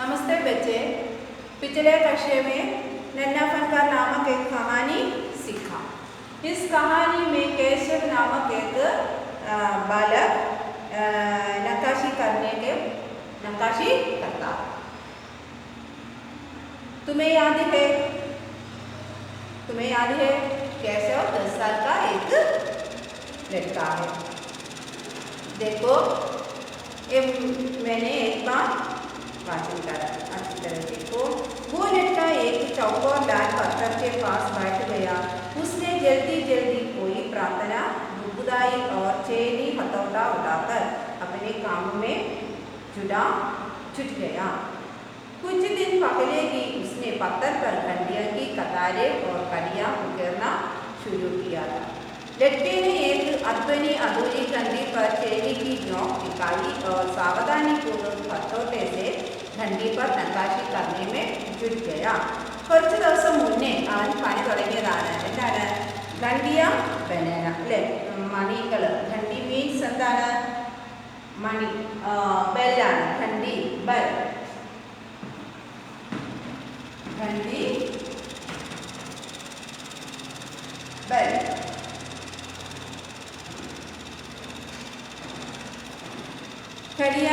नमस्ते बच्चे। पिछले कक्षा में नन्हा फनकार नामक एक कहानी सीखा। इस कहानी में केशव नामक एक बालक नक्काशी करता। तुम्हें याद है केशव 10 साल का एक लड़का है। देखो ये मैंने एक बार वाचन करा अच्छी तरह देखो। वो लड़का एक चौकोर लाल पत्थर के पास बैठ गया। उसने जल्दी जल्दी कोई प्रार्थना बुदाई और चेनी हथौड़ा उठाकर अपने काम में जुट गया। कुछ दिन पहले ही उसने पत्थर पर खंडिया की कतारें और कड़ियाँ उकेरना शुरू किया था। लड़के ने एक अधूरी कंडी पर चेनी की नोक टिकाई और सावधानी पूर्वक हथौड़े से घंटी पर नक्काशी करने में जुट गया। കുറച്ച് ദിവസം മുന്നേ അവൻ പണി തുടങ്ങിയതാണ്. എന്താണ്? ഘണ്ടിയ ബനാന അല്ലേ, മണികൾ. ഘണ്ടി മീൻസ് എന്താണ്? മണി, ബെല്ലാണ്. ഘണ്ടി ബെൽ, ഘണ്ടി ബെൽ. കടിയ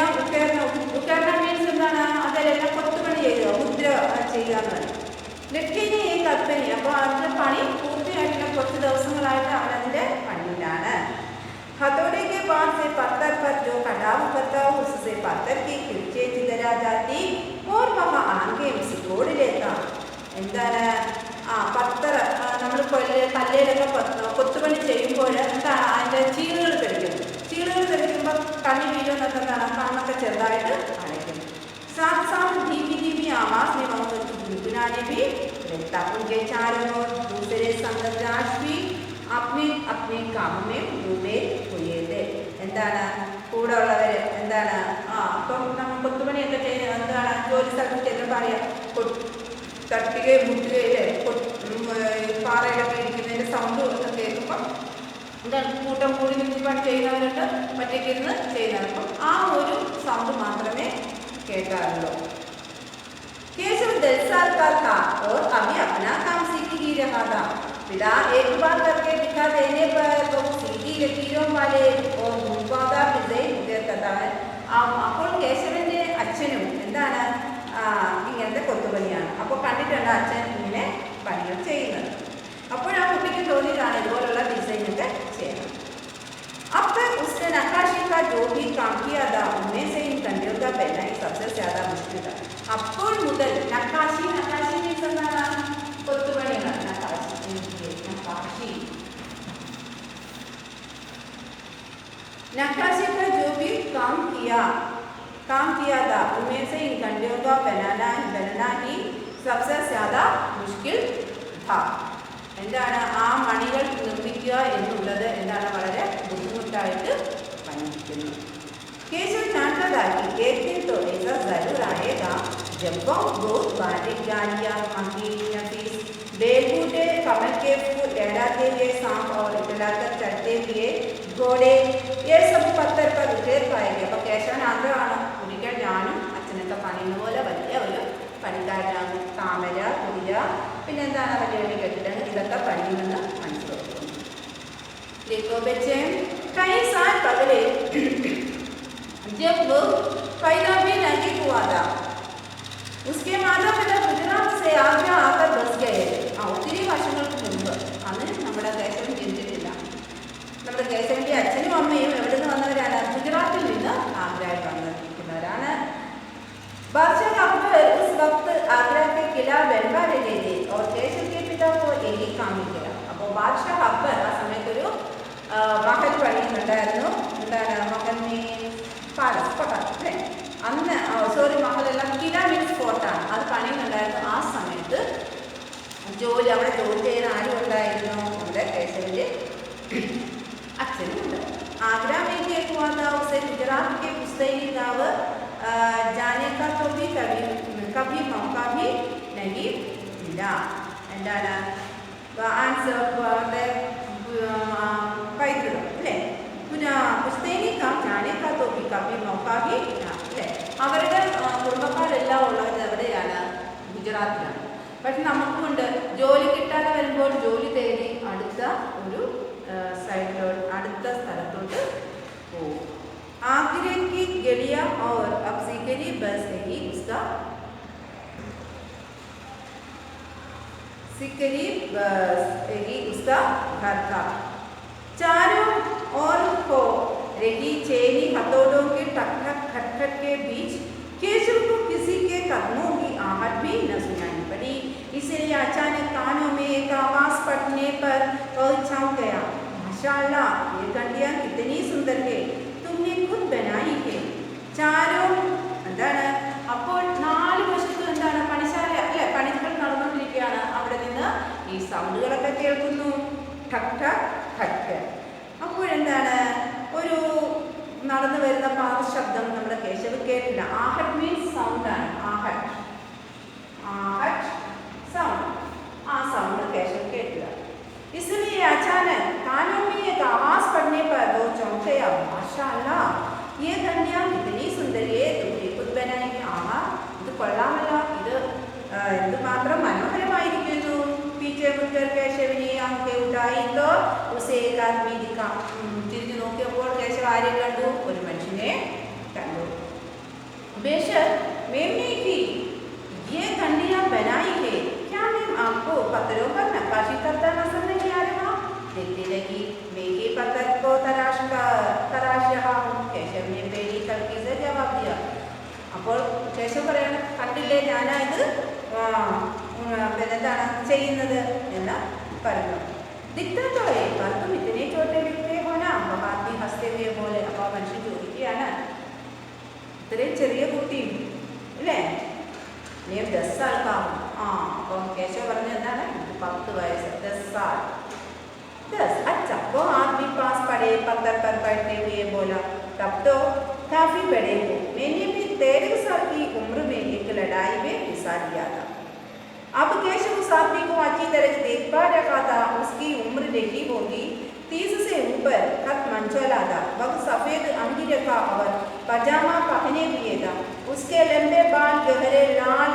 ഉക്കേർണ മീൻസ് എന്താണ്? അതിലെല്ലാം കൊത്തുപണി ചെയ്യുക, മുദ്ര ചെയ്യുക എന്നാണ്. ലഡ്കിനെ ഈ കൽപ്പനി. അപ്പോൾ അതിൻ്റെ പണി പൂർത്തിയായിട്ടുള്ള കുറച്ച് ദിവസങ്ങളായിട്ട് അവനതിൻ്റെ പണിയിലാണ്. हथौड़े के बाद से पत्थर पर जो कटाव करता उससे पत्थर की खिड़कियाँ चिदरा जाती और वह आंखें सिकोड़ लेता. എന്താണ്? പത്തർ നമ്മൾ കല്ലിലൊക്കെ കൊത്തുപണി ചെയ്യുമ്പോൾ എന്താണ് അതിൻ്റെ ചീളുകൾ തെളിക്കും. ചീളുകൾ തെളിക്കുമ്പോൾ കണ്ണി വീഴുന്നൊക്കെ എന്താണ്, കണ്ണൊക്കെ ചെറുതായിട്ട് അടയ്ക്കും. साथ साथ धीमी धीमी आवाज़ में वह गुनगुनाने भी लगता. उनके चारों ओर दूसरे संगजाश भी अपने अपने काम में डूबे हुए थे. എന്താണ്? കൂടെ ഉള്ളവർ എന്താണ്, അപ്പം നമ്മൾ കൊത്തുപണിയൊക്കെ ചെയ്യുന്ന എന്താണ്, ജോലി സ്ഥലത്ത് ചെല്ലുമ്പോൾ അറിയാം, തട്ടുകയും മുട്ടുകയില്ലേ, പാറയിലൊക്കെ ഇരിക്കുന്നതിൻ്റെ സൗണ്ട് ഒക്കെ കേൾക്കുമ്പോൾ എന്താണ്, കൂട്ടം കൂടി നിന്ന് പണി ചെയ്യുന്നവരുണ്ട്, ഒറ്റയ്ക്കിരുന്ന് ചെയ്യുന്നവർ. അപ്പം ആ ഒരു സൗണ്ട് മാത്രമേ കേൾക്കാറുള്ളൂ. केशव 10 साल का था और अभी अपना काम सीख ही रहा था. पिता एक बार करके दिखा देने पर तो सीधी लकीरों वाले और घुमवादार डिजाइन करता है. അപ്പോൾ കേശവൻ്റെ അച്ഛനും എന്താണ്, ഇങ്ങനത്തെ കൊത്തുപണിയാണ്. അപ്പോൾ കണ്ടിട്ടുണ്ട് അച്ഛൻ ഇങ്ങനെ പണികൾ ചെയ്യുന്നത്. അപ്പോൾ ആ കുട്ടിക്ക് തോന്നിയതാണ് ഇതുപോലുള്ള ഡിസൈനൊക്കെ ചെയ്യണം. अब तक उसने नक्काशी का जो भी काम किया था उनमें से इन कंडियों का पहनना ही सबसे ज़्यादा मुश्किल था. അപ്പോൾ മുതൽ നക്കാശി മീൻസ് എന്താണ്? കൊത്തുപണികൾ. नक्काशी का जो भी काम किया था उनमें से इन कंडियों का बनाना ही सबसे ज़्यादा मुश्किल था. എന്താണ്? ആ മണികൾ നിർമ്മിക്കുക എന്നുള്ളത് എന്താണ്, വളരെ ബുദ്ധിമുട്ടായിട്ട് പണിയിരിക്കുന്നു. केशव जानता था कि एक दिन तो ऐसा जरूर आएगा जब वह बहुत बारीक गालियाँ, नफीस बेलबूटे, कमल के फूल, लहराते हुए सांप और इटलाकर चढ़ते हुए घोड़े ये सब पत्थर पर उठेर पाएंगे. അപ്പോൾ കേശവൻ ആഗ്രഹമാണ് ഒരിക്കൽ ഞാനും അച്ഛനൊക്കെ പണിയുന്ന പോലെ വലിയ ഒരു പണിക്കാരനാണ്. താമര, കുതിര, പിന്നെ എന്താണ് വലിയ വലിയ കെട്ടിടങ്ങൾ, ഇതൊക്കെ പണിയുമെന്ന് മനസ്സിലാക്കുന്നു. देखो बच्चे, कई साल पहले जब वो पैदा भी नहीं हुआ था उसके माता पिता गुजरात से आगरा आकर बस गए. ഒത്തിരി വർഷങ്ങൾക്ക് മുമ്പ്. അന്ന് നമ്മുടെ കേശവൻ ജനിച്ചിട്ടില്ല. നമ്മുടെ കേശവൻ്റെ അച്ഛനും അമ്മയും എവിടെ നിന്ന് വന്നവരാണ്? ഗുജറാത്തിൽ നിന്ന് ആഗ്രയിൽ വന്നിരിക്കുന്നവരാണ്. बादशाह अकबर उस वक्त आगरा के किला बनवा रहे थे और केशव के पिता को यही काम किया. അപ്പോൾ ബാദ്ഷാഹ് അക്ബർ ആ സമയത്തൊരു മഹൽ പണിയുന്നുണ്ടായിരുന്നു. എന്താണ് മഹൽ മീൻസ് പാലസ്, കൊട്ടാരം അല്ലേ. അന്ന് മഹലെല്ലാം കില മീൻസ് ഫോർട്ടാണ്. അത് പണിയുന്നുണ്ടായിരുന്നു. ആ സമയത്ത് അവിടെ ജോലി ചെയ്യുന്ന ആരും ഉണ്ടായിരുന്നു? നമ്മുടെ കേശവൻ്റെ അച്ഛനും ഉണ്ട്. आगरा में एक हुआ था उसे गुजरात के पुस्तैनी गाँव जाने का तो भी कभी मौका भी नहीं मिला. എന്താണ് ആൻസർ പൈതൃകം അല്ലേ. പുസ്തൈനി കാം ജാനെ കാ तो भी कभी मौका भी अवരുടെ കുടുംബക്കാരെല്ലാം ഉള്ള പക്ഷെ നമുക്കുണ്ട് ജോലി കിട്ടാതെ വരുമ്പോൾ ജോലി തേടി അടുത്ത ഒരു സൈഡിലോട്ട് അടുത്ത സ്ഥലത്തോട്ട് പോകും. आगरे की गलियां और अब सीकरी बस रही उसका सीकरी बस रही उसका घर था. चारों ओर को रही चेनी हथौड़ों के टक टक खटखट के बीच केशव को किसी के कदमों की आहट भी न सुनाई पड़ी. इसलिए अचानक कानों में एक आवाज पड़ने पर वह चौंक गया. माशाअल्लाह, ये घंटियां कितनी सुंदर है, तुमने खुद बनाई है. चारों എന്താണ് അപ്പോൾ നാല് വശത്തും എന്താണ് പണിശാല അല്ലെ, പണികൾ നടന്നുകൊണ്ടിരിക്കുകയാണ്. അവിടെ നിന്ന് ഈ സൗണ്ടുകളൊക്കെ കേൾക്കുന്നു, ഠക് ഠക് ഠക്. അപ്പോഴെന്താണ് ഒരു നടന്നു വരുന്ന പാദശബ്ദം നമ്മുടെ കേശവ് കേട്ടില്ല. आहट മീൻസ് സൗണ്ട് ആണ്. आहट സൗണ്ട്, ആ സൗണ്ട് കേശവ് കേട്ടില്ല. इसलिए अचानक कानों में एक आवाज पड़ने पर वो चौंक गया. माशाअल्लाह, ये घंटियां कितनी सुंदर है, तुमने खुद बनाई है. ആഹാ, ഇത് കൊള്ളാമല്ലോ, ഇത് എന്തുമാത്രം മനോഹരമായിരിക്കുന്നു. पीछे मुड़कर केशव ने आंखें उठाई तो उसे एक आदमी दिखा. തിരിഞ്ഞു നോക്കിയപ്പോൾ കേശവ് ആരെ കണ്ടു? ഒരു മനുഷ്യനെ കണ്ടു. बेशक मैंने की ये घंटियां बनाई है, क्या मैं आपको पत्थरों पर नक्काशी करता नजर नहीं आ रहा? देखने लगी, मैं ये पत्थर को तराश रहा हूँ. केशव ने पहली तलकी से जवाब दिया. അപ്പോൾ കേശവ് പറയണ, കണ്ടില്ലേ, ഞാനായത് എന്താണ് ചെയ്യുന്നത് എന്ന് പറഞ്ഞു. दिखता तो है पर तुम इतने छोटे दिखते हो ना, वह आदमी हंसते हुए बोले. അപ്പോൾ മനുഷ്യൻ ചോദിക്കുകയാണ്, ഇത്രയും ചെറിയ കുട്ടി അല്ലേ, നീ 10 साल का हूँ. അപ്പം കേശവ് പറഞ്ഞ എന്താണ്, 10 വയസ്സ്, 10 साल. 10 अच्छा. वो आदमी पास पड़े पत्थर पर बैठते हुए बोला, तब तो काफी बड़े हो, मैंने भी 13 साल की उम्र में एक लड़ाई में हिस्सा लिया था. अब केशव उस आदमी को अच्छी तरह देख पा रहा था. उसकी उम्र रही होगी 30 से ऊपर. खत मंचोला था, वह सफेद अंगी रखा और पजामा पहने हुए था. उसके लंबे बाल गहरे लाल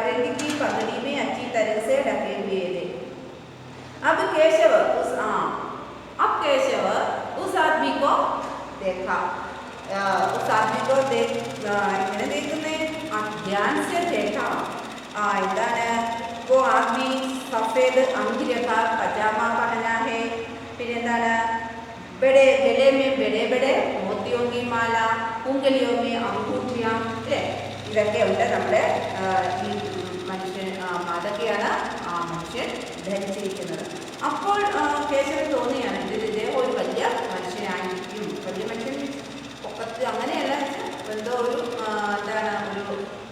रंग की पगड़ी में अच्छी तरह से ढके हुए थे. अब केशव उस आदमी को देखा. उस आदमी को इन्हें देखने ध्यान से देखा. എന്താണ്, वो आदमी सफेद अंगी रखा, पजामा पहना है. फिर എന്താണ്, बड़े गले में बड़े बड़े मोतियों की माला, उंगलियों में अंगूठियां, അല്ലേ, ഇതൊക്കെ ഉണ്ട് നമ്മുടെ ഈ മനുഷ്യൻ. അതൊക്കെയാണ് ആ മനുഷ്യൻ ധരിച്ചിരിക്കുന്നത്. അപ്പോൾ കേശവന് തോന്നിയാണ് ഇദ്ദേഹം ഒരു വലിയ മനുഷ്യനായിരിക്കും. വലിയ മനുഷ്യൻ പൊക്കത്ത് അങ്ങനെയല്ല, എന്തോ ഒരു എന്താണ് ഒരു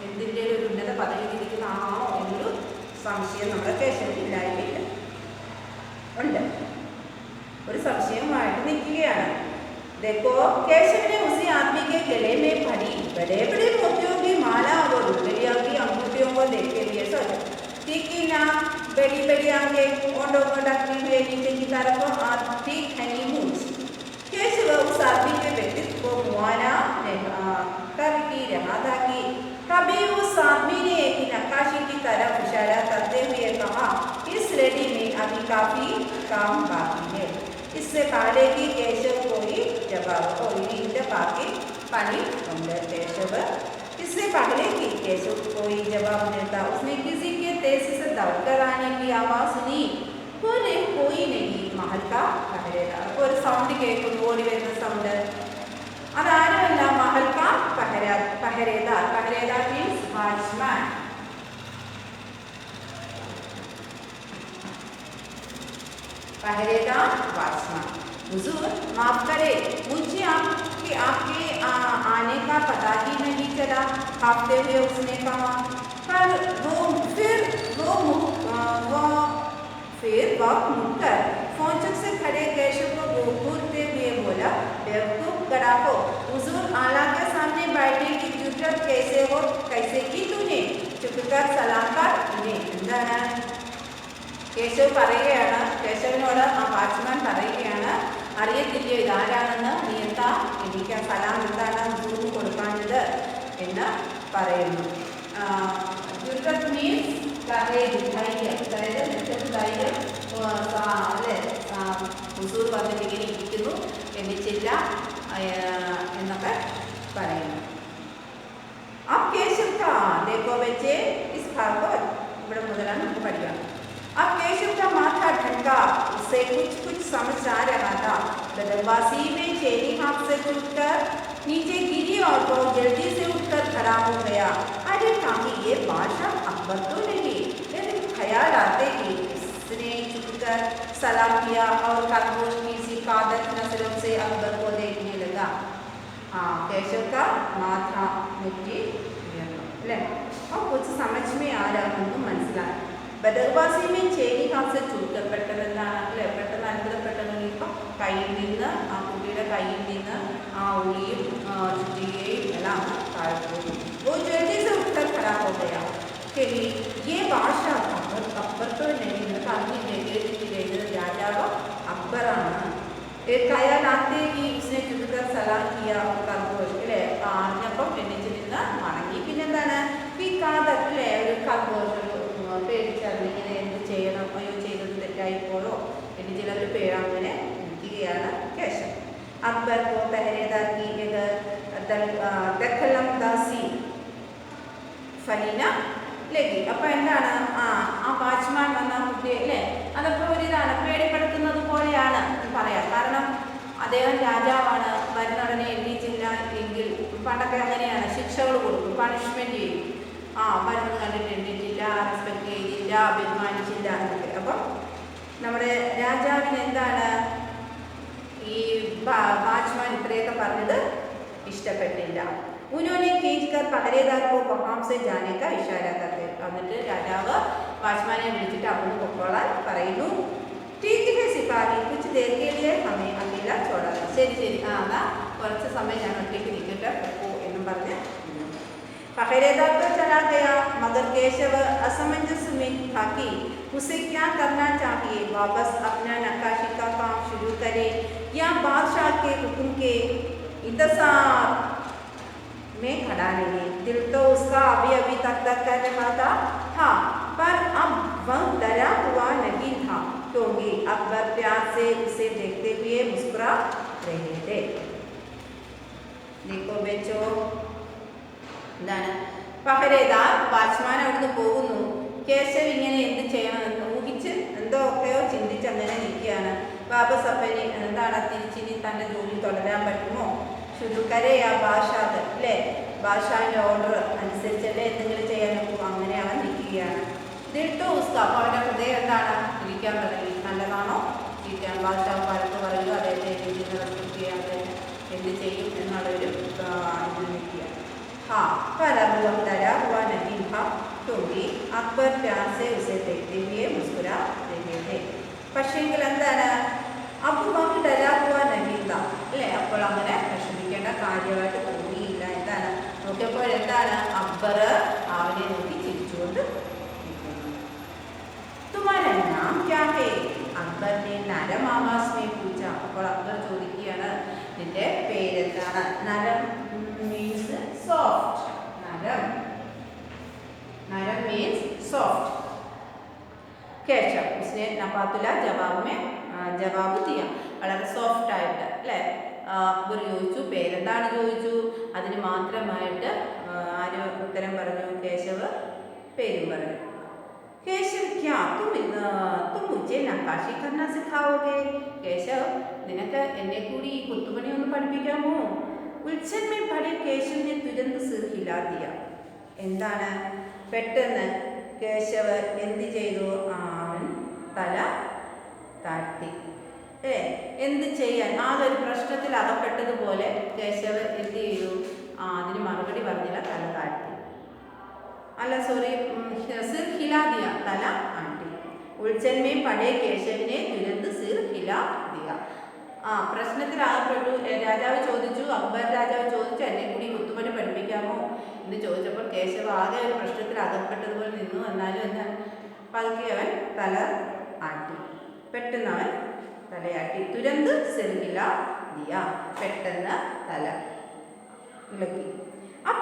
എന്തിൻ്റെ ഒരു ഉന്നത പദവിയിൽ ഇരിക്കുന്ന ആളാണോ എന്നൊരു സംശയം നമ്മുടെ കേശവന് ഇല്ലായ്മയില്ല, ഉണ്ട്. ഒരു സംശയമായിട്ട് നിൽക്കുകയാണ്. देखो, केशव ने उसी आदमी के गले में पड़ी बड़े बड़े मोतियों की माला और उंगलियों की अंगूठियों को देखते हुए सोचा, तीखी नाक, बड़ी बड़ी आंखें, होंठों को ढकते हुए नीचे की तरफ और ठीक घनी मूंछ. केशव उस आदमी के व्यक्तित्व को मुआयना करके रहा था कि तभी उस आदमी ने एक नक्काशी की तरफ इशारा करते हुए कहा, इस रेडी में अभी काफी काम बाकी है. इससे पहले कि केशव कोई जवाब बाकी पानी केशव इससे पहले कि केशव कोई जवाब देता, उसने किसी के तेजी से दौड़कर आने की आवाज सुनी. बोले, कोई नहीं, महल का पहरेदार. और साउंड കേൾക്കും, ഓടി വരുന്ന സൗണ്ട്. അതാരുമല്ല, महल का पहरेदार. पहरेदार मीन्स वाचमैन. पहरेदार वाचमैन. हुजूर माफ करे, मुझे आपके आने का पता ही नहीं चला, कांपते हुए उसने कहा. पर वह मुड़कर फोंचक से खड़े केशव को घूरते हुए बोला, बेवकूफ गड़ाको, हुजूर आला के सामने बैठने की जुर्रत कैसे की तूने? चुपकर सलाम कर उन्हें. എന്താണ് കേശവ് പറയുകയാണ്, കേശവനോട് ആ വാച്ച്മാൻ പറയുകയാണ്, അറിയത്തില്ലയോ ഇതാരാണെന്ന്, നീ എന്താ എനിക്ക് ആ സലാം എന്താണ് കൊടുക്കാഞ്ഞത് എന്ന് പറയുന്നു. ജുർറത്ത് മീൻസ് ധൈര്യം, അതായത് നിനക്ക് ധൈര്യം അല്ലേ, ഹുസൂർ വന്നിട്ട് ഇങ്ങനെ ഇരിക്കുന്നു, എണ്ണിച്ചില്ല എന്നൊക്കെ പറയുന്നു. अब केशव का देखो बच्चे इस भाग को ഇവിടെ മുതലാണ് നമുക്ക് പഠിക്കാം. अब केशव का माथा ठनका, उससे कुछ समझ आ रहा था. बदरवासी में चेरी हाथ से छूटकर नीचे गिरी और वो जल्दी से उठकर खड़ा हो गया. अरे कहीं ये बादशाह अकबर तो नहीं. ख्याल आते ही उसने झुककर सलाम किया और खरगोश की सी कादर नजरों से अकबर को देखने लगा. केशव का माथा मुट्ठी ले और कुछ समझ में आ रहा हूँ മനസ്സിലായി. ബദർവാസി में चेरी हाथ से छूटकर പെട്ടെന്നാണ് അല്ലേ, പെട്ടെന്ന് അത്ഭുതപ്പെട്ടെന്ന് ഇപ്പം കയ്യിൽ നിന്ന് ആ കുട്ടിയുടെ കയ്യിൽ നിന്ന് ആ ഉളിയും ചുറ്റികയും എല്ലാം താഴ്ത്തു. वो जल्दी से उठकर खड़ा हो गया कि ये बादशाह अकबर तो नहीं, പറഞ്ഞില്ലേ രാജാവ് അക്ബറാണ്. Khayal ആത്തെ he ഉസ്നെ chukar Salam Kia ഖർഗോഷ് അല്ലേ, അറിഞ്ഞപ്പം എണ്ണിച്ച് നിന്ന് മടങ്ങി. പിന്നെന്താണ് ഈ കാദർ അല്ലേ, ഒരു ഖർഗോഷ് പേടിച്ചറിഞ്ഞിങ്ങനെ എന്ത് ചെയ്യണം, അയ്യോ ചെയ്തത് തെറ്റായിപ്പോയോ എന്ന് ചിലർ അങ്ങനെ ഇരിക്കുകയാണ് കേശവ്. അക്ബർ കോ പെഹരേദാർ കി ദഖലം ദാസി ഫലീന ലഗി. അപ്പോൾ എന്താണ് ആ വാച്ച്മാൻ വന്ന കുട്ടി അല്ലേ, അതൊക്കെ ഒരു ഇതാണ്, പേടിപ്പെടുത്തുന്നത് പോലെയാണ് പറയാം. കാരണം അദ്ദേഹം രാജാവാണ്, വരുന്നുടനെ എണ്ണീച്ചില്ല എങ്കിൽ പണ്ടൊക്കെ അങ്ങനെയാണ്, ശിക്ഷകൾ കൊടുക്കും, പണിഷ്മെൻറ്റ് ചെയ്യും. വരുന്നത് കണ്ടിട്ട് എണ്ണീറ്റില്ല, റെസ്പെക്റ്റ് ചെയ്തില്ല, ബഹുമാനിച്ചില്ല എന്നൊക്കെ. അപ്പം നമ്മുടെ രാജാവിന് എന്താണ് ഈ വാച്ച്മാൻ ഇത്രയൊക്കെ പറഞ്ഞത് ഇഷ്ടപ്പെട്ടില്ല. उन्होंने खींचकर पहरेदार को वहां से जाने का इशारा करते. എന്നിട്ട് രാജാവ് വാച്ച്മാനെ വിളിച്ചിട്ട് അവിടുന്ന് പൊക്കോളാൻ പറയുന്നു. ठीक है सिपाही, कुछ देर के लिए हमें अकेला छोड़ा. ശരി ശരി, എന്നാ കുറച്ച് സമയം ഞാൻ ഒറ്റയ്ക്ക് നിൽക്കട്ടെ പൊക്കോ എന്നും പറഞ്ഞ് पहरेदार तो चला गया, मगर केशव असमंजस में था कि उसे क्या करना चाहिए. वापस अपना नक्काशी का काम शुरू करे या बादशाह के हुक्म के इंतजार में खड़ा रहे. दिल तो उसका अभी तक कर रहा था, पर अब वह डरा हुआ नहीं था क्योंकि अकबर प्यार से उसे देखते हुए मुस्कुरा रहे थे. देखो बच्चों, എന്താണ് പഹരേദാർ വാച്ച്മാൻ അവിടുന്ന് പോകുന്നു. കേശവ് ഇങ്ങനെ എന്ത് ചെയ്യണമെന്ന് ഊഹിച്ച് എന്തൊക്കെയോ ചിന്തിച്ച് അങ്ങനെ നിൽക്കുകയാണ്. വാപസ് അപ്പന് എന്താണ് തിരിച്ചിനി തൻ്റെ ജോലി തുടരാൻ പറ്റുമോ. ശുരുക്കരെ ആ ബാദ്ഷാഹ് അല്ലേ, ബാദ്ഷാഹിൻ്റെ ഓർഡർ അനുസരിച്ചല്ലേ എന്തെങ്കിലും ചെയ്യാൻ നോക്കൂ. അങ്ങനെ അവൻ നിൽക്കുകയാണ്. ദിട്ടോ ഉസ്ക, അപ്പോൾ അവൻ്റെ ഹൃദയം എന്താണ് ഇരിക്കാൻ തുടങ്ങി. നല്ലതാണോ ഇരിക്കാൻ, ബാദ്ഷാഹ് വഴക്ക് പറയുക, അദ്ദേഹത്തെ രീതിയിൽ റെസ്പെക്ട് ചെയ്യാൻ എന്ത് ചെയ്യും എന്നുള്ളൊരു ഇതിൽ നിൽക്കുക. पर अब वह डरा हुआ नहीं था क्योंकि अकबर प्यार से उसे देखते हुए मुस्कुरा रहे थे. പക്ഷേങ്കിൽ എന്താണ് अब वह डरा हुआ नहीं था അല്ലേ, അപ്പോൾ അങ്ങനെ വിഷമിക്കേണ്ട കാര്യമായിട്ട് തോന്നിയില്ല. എന്താണ് നോക്കിയപ്പോൾ എന്താണ് അക്ബർ അവനെ നോക്കി ചിരിച്ചുകൊണ്ട് तुम्हारा नाम क्या है. अकबर ने नरम आवाज में पूछा. അപ്പോൾ അക്ബർ ചോദിക്കുകയാണ് നിന്റെ പേരെന്താണ്. നരം means soft. नरम means soft. केशव उसने नपातुला जवाब में जवाब दिया. വളരെ സോഫ്റ്റ് ആയിട്ട് അല്ലേ. അക്ബർ ചോദിച്ചു പേരെന്താണ് ചോദിച്ചു, അതിന് മാത്രമായിട്ട് ആര് ഉത്തരം പറഞ്ഞു, കേശവ് പേരും പറഞ്ഞു. കേശവ് ക്യാ തും മുझे നക്കാശി കർണ സിഖാओगे. കേശവ് നിനക്ക് എന്നെ കൂടി ഈ കുത്തുപണി ഒന്ന് പഠിപ്പിക്കാമോ. ഉൽസൻ में पड़े केशव ने तुरंत सिर हिला दिया. എന്താണ് പെട്ടെന്ന് കേശവ് എന്ത് ചെയ്തു, അവൻ തല താഴ്ത്തി. എന്ത് ചെയ്യാൻ, ആകെ പ്രശ്നത്തിൽ അകപ്പെട്ടതുപോലെ കേശവ് എന്ത് ചെയ്തു, അതിന് മറുപടി പറഞ്ഞില്ല, തല താഴ്ത്തി. അല്ല സോറി, സിർ ഹിലാ ദിയ, തല ആട്ടി. ഉൽസൻ में पड़े കേശവിനെ തുരന്ത് സിർ ഹിലാ ദിയ. പ്രശ്നത്തിലാകപ്പെട്ടു. രാജാവ് ചോദിച്ചു, അക്ബർ രാജാവ് ചോദിച്ചു എന്നെ കൂടി കുത്തുപണി പഠിപ്പിക്കാമോ എന്ന് ചോദിച്ചപ്പോൾ കേശവ് ആകെ ഒരു പ്രശ്നത്തിൽ അകപ്പെട്ടതുപോലെ നിന്നു. എന്നാലും എന്ന് പതുക്കെ അവൻ തല ആട്ടി. പെട്ടെന്ന് അവൻ തലയാട്ടി. തുരന്ത് സിർഹില ദിയ, പെട്ടെന്ന് തല ഇളക്കി. अब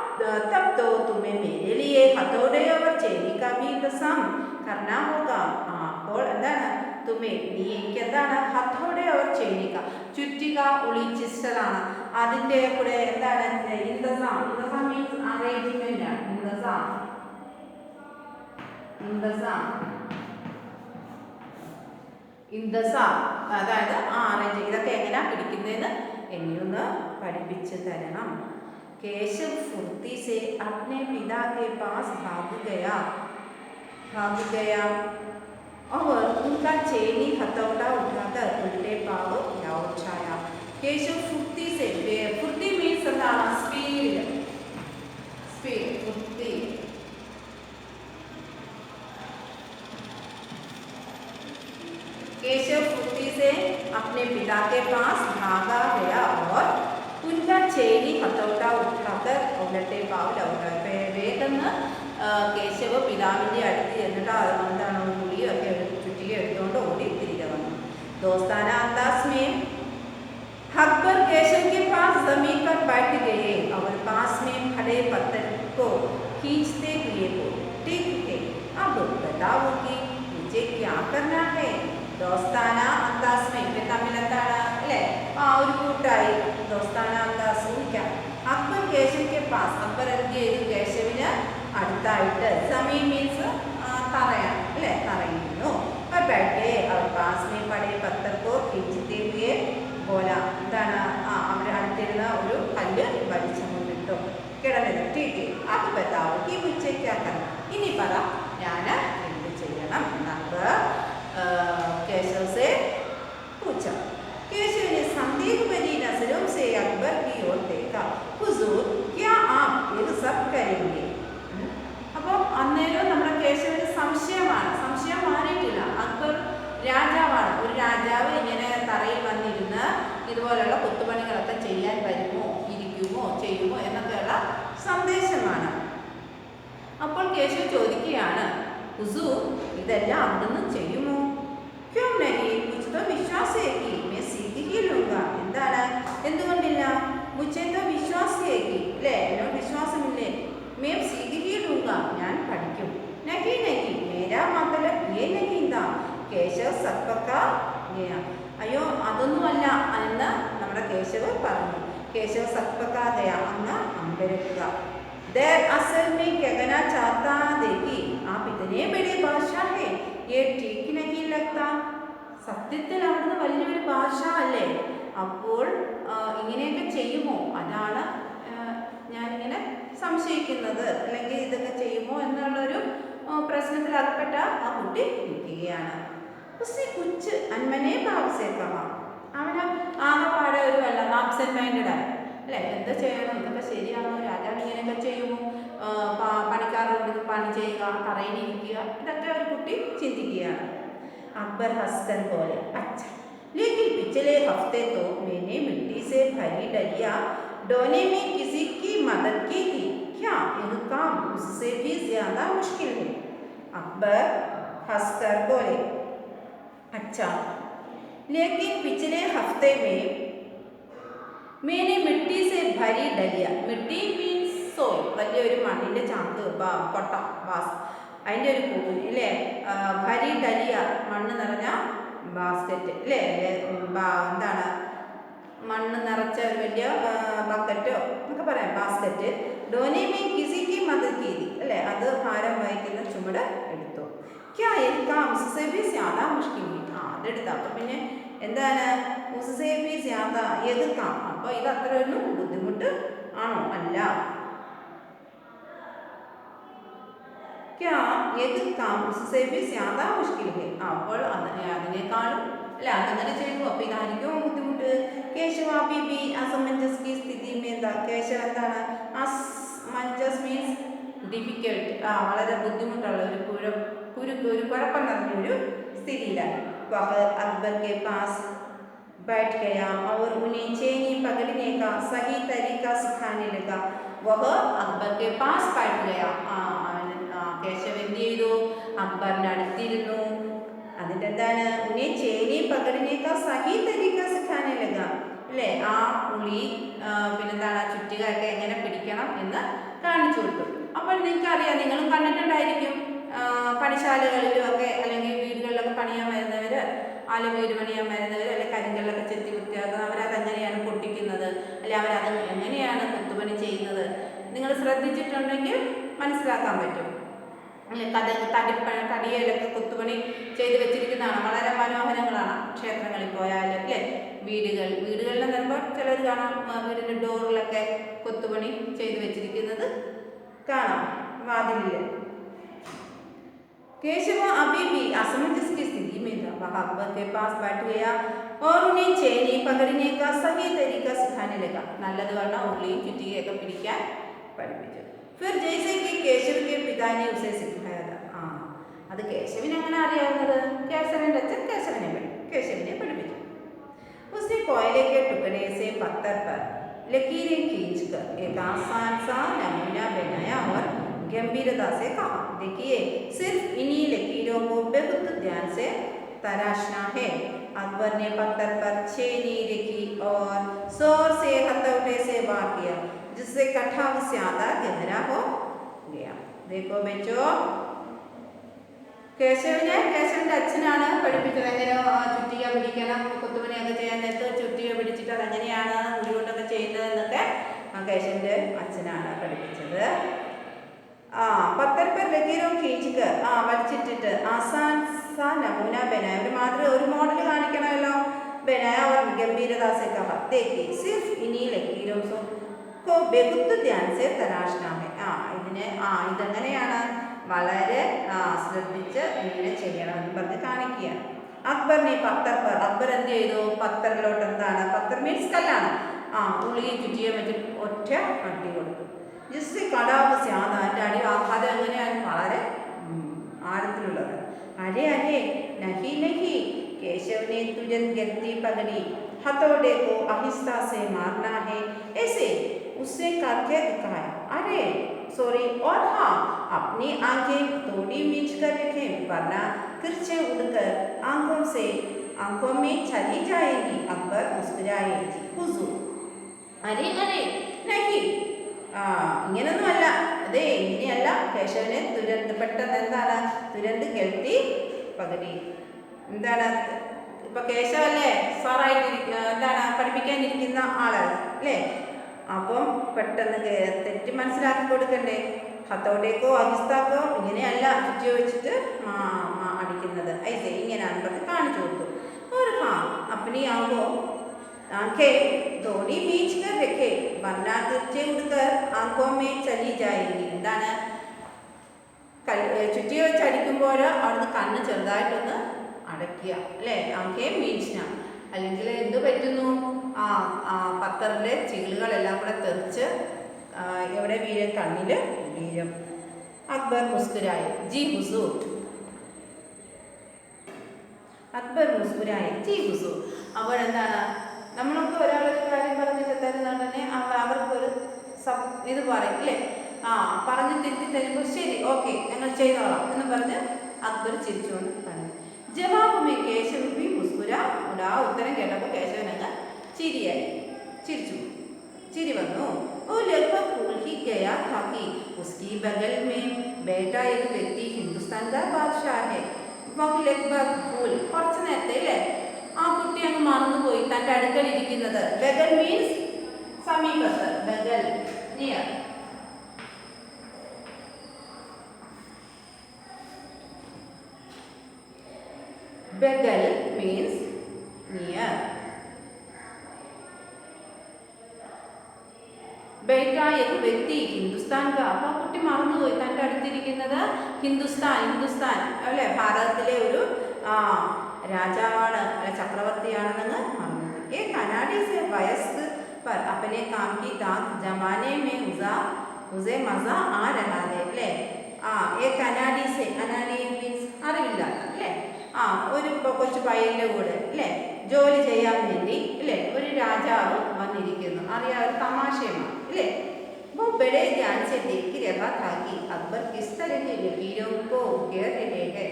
तब तो तुम्हें मेरे लिए हथौड़े और चेनी का भी इंतजाम करना होगा. അപ്പോൾ എന്താണ് തുമേ നീ എനിക്ക് എന്താണ് ഹഥോടെ ഓർ ചേനിക ചുറ്റിക ഉളി ചിസ്റ്ററാണ് അതിന്റെ കൂടെ എന്താണ് ഇന്ദസാം മീൻസ് അറേഞ്ച്മെന്റ് ആണ്. ഇന്ദസാം അതായത് ആ അറേഞ്ച് ഇതൊക്കെ എങ്ങനെയാ പിടിക്കുന്നതെന്ന് എന്നെ ഒന്ന് പഠിപ്പിച്ചു തരണം. केशव फुर्ती से अपने पिता के पास भाग गया और उनका चेनी हथौड़ा उठाकर उल्टे पाव लौट आया. केशव फुर्ती से फुर्ती मीन्स स्पीड फुर्ती. केशव फुर्ती से अपने पिता के पास भागा गया और उनका चेनी हथौड़ा उठाकर उलटे पाव लौटा. വേഗം കേശവ് പിതാവിൻ്റെ അടുത്ത് ചെന്നിട്ട് എന്താണ് പുളിയൊക്കെ ചുറ്റിക എടുത്തുകൊണ്ട് ഓടി തിരികെ വന്നു. दोस्ताना अंदाज में अकबर केशव के पास जमीन पर बैठ गए और पास में खड़े पत्थर को खींचते हुए ठीक है. अब बताओ कि मुझे क्या करना है. दोस्ताना अंदाज में തമ്മിൽ എന്താണ് അല്ലേ ആ ഒരു കൂട്ടായി ദോസ്താന അന്താസ് വിളിക്കാം. അക്ബർ കേശവ് കെ പാസ് അക്ബർ എന്ത് ചെയ്തു കേശവിന് അടുത്തായിട്ട് സമീ മീൻസ് തറയാണ് അല്ലേ തറയിരുന്നു. बैठे और पास में पड़े पत्थर को खींचते हुए बोला എന്താണ് അവിടെ അടുത്തിരുന്ന ഒരു കല്ല് വലിച്ചുകൊണ്ടിട്ടു കിടന്നത്. ठीक है अब बताओ कि मुझे क्या करना. ഇനി പറ ഞാൻ എന്ത് ചെയ്യണം. അക്ബർ केशव से पूछा. केशव ने संदेह भरी नजरों से अकबर की ओर देखा. हुजूर क्या आप ये सब करेंगे. അപ്പോൾ അന്നേരം നമ്മുടെ കേശവന് സംശയം മാറിയിട്ടില്ല. അക്ബർ രാജാവാണ്. ഒരു രാജാവ് ഇങ്ങനെ തറയിൽ വന്നിരുന്ന് ഇതുപോലുള്ള കൊത്തുപണികളൊക്കെ ചെയ്യാൻ വരുമോ ഇരിക്കുമോ ചെയ്യുമോ എന്നൊക്കെയുള്ള സന്ദേശമാണ്. അപ്പോൾ കേശവ് ചോദിക്കുകയാണ് ഹുസൂർ ഇതെല്ലാം അവിടുന്ന് ചെയ്യുമോ. ക്യോം നഹി മുझे तो विश्वास है कि मैं सीख ही लूंगा. എന്താണ് എന്തുകൊണ്ടില്ല. मुझे तो विश्वास है कि അല്ലേ എന്നോട് വിശ്വാസമില്ലേ. मैं सीख ही लूंगा ഞാൻ പഠിക്കും. नहीं नहीं मेरा मतलब ये नहीं था. കേശവ് സത്പക്ക അയ്യോ അതൊന്നുമല്ല എന്ന് നമ്മുടെ കേശവ് പറഞ്ഞു. കേശവ് സത്പക്ക അങ്ങ് അമ്പരക്കുക. देर असल में कहना चाहता देखी आप इतने बड़े बादशाह है ये ठीक नहीं लगता. സത്യത്തിൽ അവിടുന്ന് വലിയൊരു ഭാഷ അല്ലേ. അപ്പോൾ ഇങ്ങനെയൊക്കെ ചെയ്യുമോ അതാണ് ഞാനിങ്ങനെ സംശയിക്കുന്നത്. അല്ലെങ്കിൽ ഇതൊക്കെ ചെയ്യുമോ എന്നുള്ളൊരു പ്രശ്നത്തിൽ അകപ്പെട്ട ആ കുട്ടി നിൽക്കുകയാണ്. കുച്ച് അന്മനെ ഭാവസേക്കമാ അവന് ആകെപ്പാടെ ഒരു വല്ല ആബ്സെന്റ് മൈൻഡഡ് ആയി അല്ലേ. എന്താ ചെയ്യണം ഇതൊക്കെ ശരിയാണോ രാജാവ് ഇങ്ങനെയൊക്കെ ചെയ്യുമോ പണിക്കാരോട് പണി ചെയ്യുക തറയിൽ ഇരിക്കുക ഇതൊക്കെ ഒരു കുട്ടി ചിന്തിക്കുകയാണ്. अकबर हंसकर बोले अच्छा लेकिन पिछले हफ्ते तो मैंने मिट्टी से भरी डलिया ढोने में किसी की मदद की थी. क्या यह काम उससे भी ज्यादा मुश्किल है. अकबर हंसकर बोले अच्छा लेकिन पिछले हफ्ते में मैंने मिट्टी से भरी डलिया मिट्टी मीन्स സോയിൽ വലിയൊരു മണ്ണിൻ്റെ ചാക്ക് കൊട്ട ബാസ് അതിൻ്റെ ഒരു കൂന് അല്ലേ. ഭരി ഡലിയ മണ്ണ് നിറഞ്ഞ ബാസ്ക്കറ്റ് അല്ലേ എന്താണ് മണ്ണ് നിറച്ച ഒരു വലിയ ബക്കറ്റോ എന്നൊക്കെ പറയാം ബാസ്ക്കറ്റ്. ഡോനിമേ കിസിക്ക് മദത് ചെയ്തി അല്ലേ അത് ഭാരം വഹിക്കുന്ന ചുമട് എടുത്തു. ക്യാ എടുക്കാം ഉസ്സേബി സ്യാദ മുഷ്കിൽ അതെടുത്ത. അപ്പം പിന്നെ എന്താണ് ഉസ്സേബി സ്യാദ എതിർക്കാം. അപ്പോൾ ഇത് അത്ര ഒരു ബുദ്ധിമുട്ട് ആണോ അല്ല. क्या ഏത് काम उससे भी ज्यादा मुश्किल है. അപ്പോൾ അതിനേക്കാളും അല്ല അതങ്ങനെ ചെയ്തു. അപ്പോൾ ഇതായിരിക്കും ബുദ്ധിമുട്ട്. കേശവ ബി അസമഞ്ജസ് की स्थिति में എന്താ കേശവ എന്താണ് അസമഞ്ജസ് മീൻസ് ഡിഫിക്കൽട്ട് വളരെ ബുദ്ധിമുട്ടുള്ള ഒരു കുഴപ്പം നിറഞ്ഞ ഒരു സ്ഥിതിയിലാണ്. अकबर के पास बैठ गया और उन्हें चेनी पकड़ने का सही तरीका सिखाने लगा. वह अकबर के पास बैठ गया. കേശവ് എന്ത് ചെയ്തു അക്ബറിൻ്റെ അടുത്തിരുന്നു. അതിൻ്റെ എന്താണ് ഉന്നെ ചേനി പകടിനേക്കാൾ സഹി തരീക്ക സിഖാനെ ലഗ അല്ലേ ആ ഉളി പിന്നെന്താണ് ചുറ്റികയൊക്കെ എങ്ങനെ പിടിക്കണം എന്ന് കാണിച്ചു കൊടുത്തു. അപ്പോൾ നിങ്ങൾക്കറിയാം, നിങ്ങളും കണ്ടിട്ടുണ്ടായിരിക്കും പണിശാലകളിലും ഒക്കെ അല്ലെങ്കിൽ വീടുകളിലൊക്കെ പണിയാൻ വരുന്നവർ, ആല് വീട് പണിയാൻ വരുന്നവർ അല്ലെങ്കിൽ കരിങ്കല്ലൊക്കെ ചെത്തി വൃത്തിയാക്കുന്നത്, അവരതെങ്ങനെയാണ് പൊട്ടിക്കുന്നത്, അല്ലെങ്കിൽ അവരത് എങ്ങനെയാണ് കൊത്തുപണി ചെയ്യുന്നത് നിങ്ങൾ ശ്രദ്ധിച്ചിട്ടുണ്ടെങ്കിൽ മനസ്സിലാക്കാൻ പറ്റും. അല്ലെ തടിയിലൊക്കെ കൊത്തുപണി ചെയ്ത് വെച്ചിരിക്കുന്നതാണ്, വളരെ മനോഹരങ്ങളാണ്. ക്ഷേത്രങ്ങളിൽ പോയാലും അല്ലേ വീടുകളിൽ വരുമ്പോൾ ചിലർ കാണാം വീടിൻ്റെ ഡോറിലൊക്കെ കൊത്തുപണി ചെയ്ത് വെച്ചിരിക്കുന്നത് കാണാം, വാതിലിൽ. केशव अभी भी असमंजस की स्थिति में था। वह अकबर के पास बैठ गया और उन्हें चेनी पकड़ने का सही तरीका सिखाने लगा. നല്ലത് പറഞ്ഞ ഉള്ളിയും ചുറ്റികയൊക്കെ പിടിക്കാൻ പഠിപ്പിച്ചു. फिर जैसे कि केशव के पिता ने उसे सिखाया था. അത് കേശവന് എങ്ങനെ അറിയാവുന്നത്? കേശവന്റെ അച്ഛൻ കേശവനെ പഠിപ്പിച്ചു. उसने कोयले के टुकड़े से पत्थर पर लकीरें खींचकर एक आसान सा नमूना बनाया और गंभीरता से कहा, देखिए सिर्फ इन्हीं लकीरों को बहुत ध्यान से तराशना है. अकबर ने पत्थर पर छेनी रखी और जोर से हथौड़े से वार किया, जिससे कटाव ज्यादा गहरा हो गया. देखो बच्चों, കേശവന്റെ അച്ഛനാണ് പഠിപ്പിച്ചത് എങ്ങനെ ചുറ്റിക പിടിക്കണം, കൊത്തുപണിയൊക്കെ ചെയ്യാൻ നേരത്ത് ചുറ്റിക പിടിച്ചിട്ട് അതെങ്ങനെയാണ് മുടി കൊണ്ടൊക്കെ ചെയ്യുന്നതെന്നൊക്കെ കേശവന്റെ അച്ഛനാണ് പഠിപ്പിച്ചത്. പത്തർ पर लकीरों खींचकर വലിച്ചിട്ടിട്ട് आसान सा नमूना बनाया, ഒരു മോഡൽ കാണിക്കണമല്ലോ. बनाया और गंभीरता से कहा, देखिए सिर्फ इन्हीं लकीरों को बहुत ध्यान से तराशना है. ഇതെങ്ങനെയാണ് വളരെ ശ്രദ്ധിച്ച് ഇങ്ങനെ ചെയ്യണമെന്ന് പറഞ്ഞ് കാണിക്കുകയാണ്. അക്ബറിനെ പത്തർ पर, അക്ബർ എന്ത് ചെയ്തു? പത്തറിലോട്ട്, എന്താണ് പത്തർ മീൻസ് കല്ലാണ്, ഉള്ളിയും ചുറ്റിയെ വെച്ചിട്ട് ഒറ്റ അടി കൊടുത്തു. ജിസ് കടാവ് സ്യാദ, എൻ്റെ അടി ആഘാതം എങ്ങനെയാണ്? വളരെ ആഴത്തിലുള്ളത്. अरे अरे नहीं नहीं, केशव ने तुरंत गद्दी पकड़ी, हथौड़े को आहिस्ता से मारना है, ऐसे उससे करके दिखाया. अरे सॉरी, और हाँ, अपनी आंखें थोड़ी मीच कर रखें, वरना तिरछे उड़कर आंखों में चली जाएगी. अकबर मुस्कुराए, हुजूर. अरे अरे नहीं, ഇങ്ങനൊന്നുമല്ല, അതെ ഇങ്ങനെയല്ല. കേശവനെ പെട്ടെന്ന് എന്താണ് ഗൽത്തി പകുതി. എന്താണ് ഇപ്പൊ കേശവല്ലേ സാറായിട്ടിരിക്കുന്ന, എന്താണ് പഠിപ്പിക്കാനിരിക്കുന്ന ആളാണ് അല്ലേ? അപ്പം പെട്ടെന്ന് തെറ്റി മനസ്സിലാക്കി കൊടുക്കണ്ടേ? ഹത്തോടേക്കോ അഹിസ്താക്കോ ഇങ്ങനെയല്ല ചുറ്റി വെച്ചിട്ട് അടിക്കുന്നത്, ഐസേ ഇങ്ങനെയാണെന്ന് പറഞ്ഞ് കാണിച്ചു കൊടുത്തു. ഒരു അപ്പനി आंखें थोड़ी मीच कर रखे, वरना तिरछे उड़कर आंखों में चली जाएगी. എന്താണ് ചുറ്റി വെച്ച് അടിക്കുമ്പോൾ അവിടുന്ന് കണ്ണ് ചെറുതായിട്ടൊന്ന് അടയ്ക്കുക അല്ലേ? ആങ്കെ മീച്ചിന, അല്ലെങ്കിൽ എന്ത് പറ്റുന്നു? പത്തറിലെ ചില്ലുകളെല്ലാം കൂടെ തെറിച്ച് എവിടെ വീഴും? കണ്ണിൽ വീഴും. അക്ബർ മുസ്കുരായി, ജി ഹുസൂർ. അക്ബർ മുസ്കുരായി, ജി ഹുസൂർ. അപ്പോൾ എന്താണ്, നമ്മളൊക്കെ ഒരാളൊരു കാര്യം പറഞ്ഞിട്ട് തരുന്നുണ്ടെന്നെ അവർക്കൊരു ഇത് പറയും അല്ലേ? പറഞ്ഞ് തിരുത്തി തരുമ്പോൾ ശരി ഓക്കെ ഞങ്ങൾ ചെയ്തോളാം എന്ന് പറഞ്ഞ് അക്ബർ ചിരിച്ചുകൊണ്ട് പറഞ്ഞു. ജവാബുമേ കേശവ് ബി മുസ്കുര. ഉത്തരം കേട്ടപ്പോൾ കേശവൻ അങ്ങ് ചിരി വന്നു. ഓ लगभग भूल ही गया था कि उसकी बगल में बैठा एक व्यक्ति हिंदुस्तान का बादशाह है. കുറച്ച് നേരത്തെ അല്ലേ ആ കുട്ടി അങ്ങ് മറന്നുപോയി തൻ്റെ അടുക്കലിരിക്കുന്നത്. ബഗൽ മീൻസ് സമീപത്ത്, ബഗൽ നിയർ. ബഗൽ മീൻസ് നിയർ. ബേട്ട ഒരു വ്യക്തി ഹിന്ദുസ്ഥാൻ കാ. അപ്പോൾ കുട്ടി മറന്നുപോയി തൻ്റെ അടുത്തിരിക്കുന്നത് ഹിന്ദുസ്ഥാൻ അല്ലേ? ഭാരതത്തിലെ ഒരു രാജാവാണ് അല്ലെ ചക്രവർത്തിയാണെന്ന് മറന്നു. ഏ കനാഡി സെ വയസ്ക് पर अपने काम की दाद जमाने में उसे मजा आ रहा है അല്ലേ? ഏ കനാഡി സെ, അനാഡി മീൻസ് അറിവില്ല അല്ലേ? ഒരു കൊച്ചു പയ്യൻ്റെ കൂടെ അല്ലേ ജോലി ചെയ്യാൻ വേണ്ടി അല്ലേ ഒരു രാജാവ് വന്നിരിക്കുന്നു. അറിയാം, തമാശയാണ് अല്ലേ? वो बड़े ध्यान से देख रहा था कि अकबर किस तरह के लकीरों को घेर रहे हैं.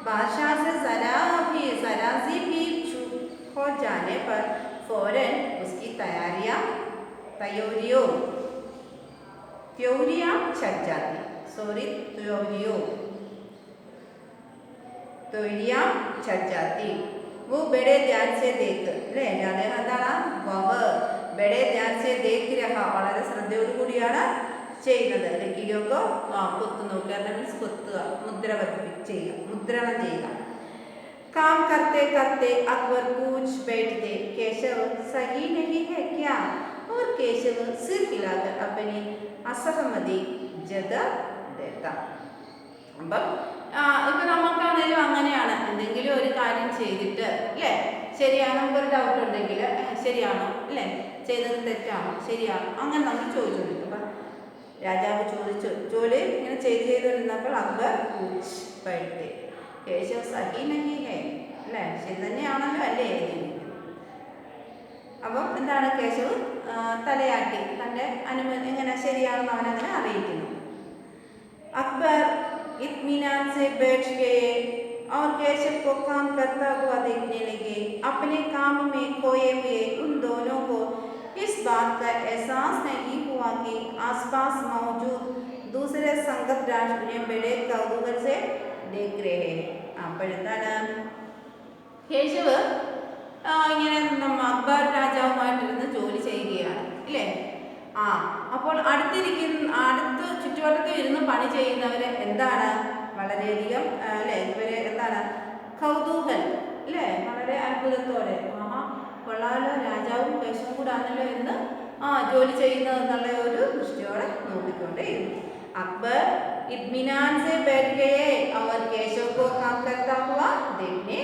बादशाह से जरा सी भी चूक हो जाने पर फौरन उसकी तैयारियां तैयारियों त्योरियां छट जाती, सॉरी त्योरियां छट जाती। वो बड़े ध्यान से देख അല്ലേ അദ്ദേഹം എന്താണ് വഹ ബड़े ध्यान से देख रहा വളരെ ശ്രദ്ധയോട് കൂടിയാണ് ചെയ്യുന്നത്. ലക്കിരിയൊക്കെ കൊത്തു നോക്കുക മീൻസ് കൊത്തുക, മുദ്രണം ചെയ്യുക. काम करते करते अकबर पूछ बैठते केशव सही नहीं है क्या, और केशव सिर हिलाकर अपनी असहमति जता देता. അപ്പം ഇപ്പം നമുക്കാണേലും അങ്ങനെയാണ്, എന്തെങ്കിലും ഒരു കാര്യം ചെയ്തിട്ട് അല്ലേ ശരിയാണ്, നമുക്കൊരു ഡൗട്ട് ഉണ്ടെങ്കിൽ ശരിയാണോ അല്ലേ, ചെയ്തത് തെറ്റാണോ ശരിയാണോ അങ്ങനെ നമ്മൾ ചോദിച്ചുകൊണ്ടിരിക്കും. അപ്പം രാജാവ് ജോലി ഇങ്ങനെ ചെയ്തുകൊണ്ടിരുന്നപ്പോൾ അക്ബർ പൂച്ച് ബൈഠത്തെ കേശവ് സഹി നഹി ഹേ അല്ലേ, ശരി തന്നെയാണല്ലോ അല്ലേ. അപ്പം എന്താണ് കേശവ് തലയാട്ടി തൻ്റെ അനുമതി എങ്ങനെ ശരിയാണെന്ന് അവനങ്ങനെ അറിയിക്കുന്നു. अकबर इत्मीनान से बैठ गए और केशव को काम करता हुआ देखने लगे. अपने काम में खोए हुए उन दोनों को इस बात का एहसास नहीं हुआ कि आसपास मौजूद दूसरे संगत राष्ट्र उन्हें बड़े कौतूहल से देख रहे हैं. അപ്പോഴെന്താണ് കേശവ് ഇങ്ങനെ അക്ബർ രാജാവുമായിട്ടിരുന്ന് ജോലി ചെയ്യുകയാണ് അല്ലേ. അപ്പോൾ അടുത്ത് ചുറ്റുവട്ടത്ത് ഇരുന്ന് പണി ചെയ്യുന്നവർ എന്താണ് വളരെയധികം അല്ലേ ഇവര് എന്താണ് കൗതൂഹൽ അല്ലേ, വളരെ അത്ഭുതത്തോടെ കൊള്ളാലോ രാജാവും കേശവും കൂടെ ആണല്ലോ എന്ന് ജോലി ചെയ്യുന്നത് എന്നുള്ള ഒരു ദൃഷ്ടിയോടെ നോക്കിക്കൊണ്ടേയിരുന്നു. അക്ബർ इत्मीनान से बैठ गए और केशव को काम करता हुआ देखने